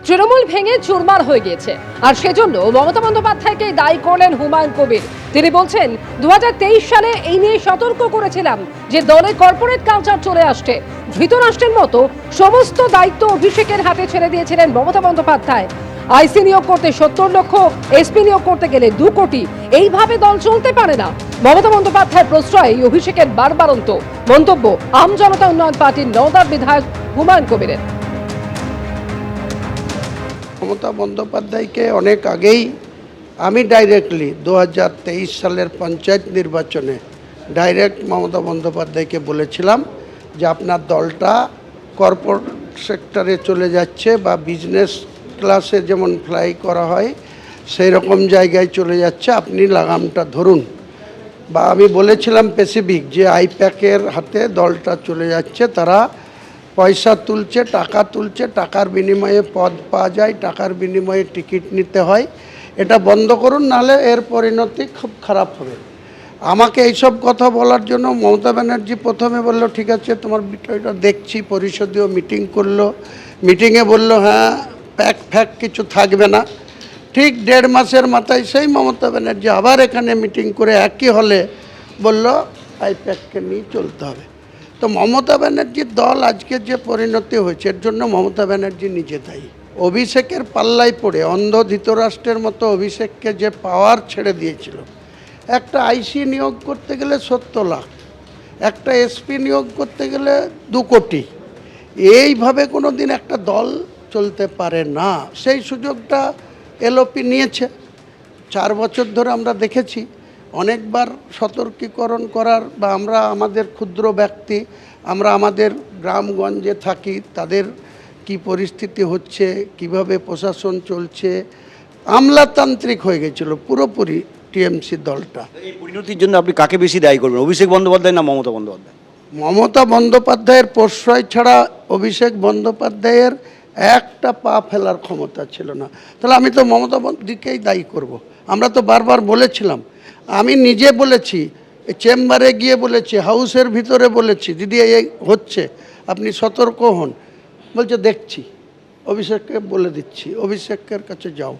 তৃণমূল ভেঙে চুরমার হয়ে গিয়েছে, আর সেজন্য মমতা বন্দ্যোপাধ্যায়কে দায়ী করলেন হুমায়ুন কবির। তিনি বলছেন, 2023 সালে এই নিয়ে সতর্ক করেছিলাম যে দলে কর্পোরেট কালচার চলে আসছে। ধৃতরাষ্ট্রের মতো সমস্ত দায়িত্ব অভিষেকের হাতে ছেড়ে দিয়েছিলেন মমতা বন্দ্যোপাধ্যায়। আইসি নিয়োগ করতে 70 লক্ষ, এসপি নিয়োগ করতে গেলে 2 কোটি। এইভাবে দল চলতে পারে না। মমতা বন্দ্যোপাধ্যায় প্রশ্রয়ে অভিষেকের বারবারন্ত মন্তব্য আম জনতা উন্নয়ন পার্টির নওদার বিধায়ক হুমায়ুন কবিরের। মমতা বন্দ্যোপাধ্যায়কে অনেক আগেই আমি ডাইরেক্টলি 2023 সালের পঞ্চায়েত নির্বাচনে ডাইরেক্ট মমতা বন্দ্যোপাধ্যায়কে বলেছিলাম যে আপনার দলটা কর্পোরেট সেক্টরে চলে যাচ্ছে বা বিজনেস ক্লাসে যেমন ফ্লাই করা হয় সেই রকম জায়গায় চলে যাচ্ছে, আপনি লাগামটা ধরুন। বা আমি বলেছিলাম স্পেসিফিক যে আইপ্যাকের হাতে দলটা চলে যাচ্ছে, তারা পয়সা তুলছে, টাকা তুলছে, টাকার বিনিময়ে পদ পাওয়া যায়, টাকার বিনিময়ে টিকিট নিতে হয়। এটা বন্ধ করুন, নাহলে এর পরিণতি খুব খারাপ হবে। আমাকে এইসব কথা বলার জন্য মমতা ব্যানার্জি প্রথমে বললো ঠিক আছে তোমার বিষয়টা দেখছি, পরিষদীয় মিটিং করলো, মিটিংয়ে বললো হ্যাঁ প্যাক কিছু থাকবে না। ঠিক 1.5 মাসের মাথায় সেই মমতা ব্যানার্জি আবার এখানে মিটিং করে একই হলে বলল আইপ্যাককে নিয়ে চলতে হবে। তো মমতা ব্যানার্জির দল আজকে যে পরিণতি হয়েছে এর জন্য মমতা ব্যানার্জি নিজে দায়ী। অভিষেকের পাল্লায় পড়ে অন্ধ ধৃতরাষ্ট্রের মতো অভিষেককে যে পাওয়ার ছেড়ে দিয়েছিল, একটা আইসি নিয়োগ করতে গেলে 70 লাখ, একটা এসপি নিয়োগ করতে গেলে 2 কোটি। এইভাবে কোনো দিন একটা দল চলতে পারে না। সেই সুযোগটা এলওপি নিয়েছে। 4 বছর ধরে আমরা দেখেছি অনেকবার সতর্কীকরণ করার, বা আমরা আমাদের ক্ষুদ্র ব্যক্তি, আমরা আমাদের গ্রামগঞ্জে থাকি, তাদের কি পরিস্থিতি হচ্ছে, কিভাবে প্রশাসন চলছে, আমলাতান্ত্রিক হয়ে গেছিল পুরোপুরি টিএমসি দলটা। এই পরিণতির জন্য আপনি কাকে বেশি দায়ী করবেন, অভিষেক বন্দ্যোপাধ্যায় না মমতা বন্দ্যোপাধ্যায়? মমতা বন্দ্যোপাধ্যায়ের প্রশ্রয় ছাড়া অভিষেক বন্দ্যোপাধ্যায়ের একটা পা ফেলার ক্ষমতা ছিল না। তাহলে আমি তো মমতা দিকেই দায়ী করব। আমরা তো বারবার বলেছিলাম, আমি নিজে বলেছি, চেম্বারে গিয়ে বলেছি, হাউসের ভিতরে বলেছি, দিদি এই হচ্ছে আপনি সতর্ক হন। বলছে দেখছি, অভিষেককে বলে দিচ্ছি, অভিষেকের কাছে যাও।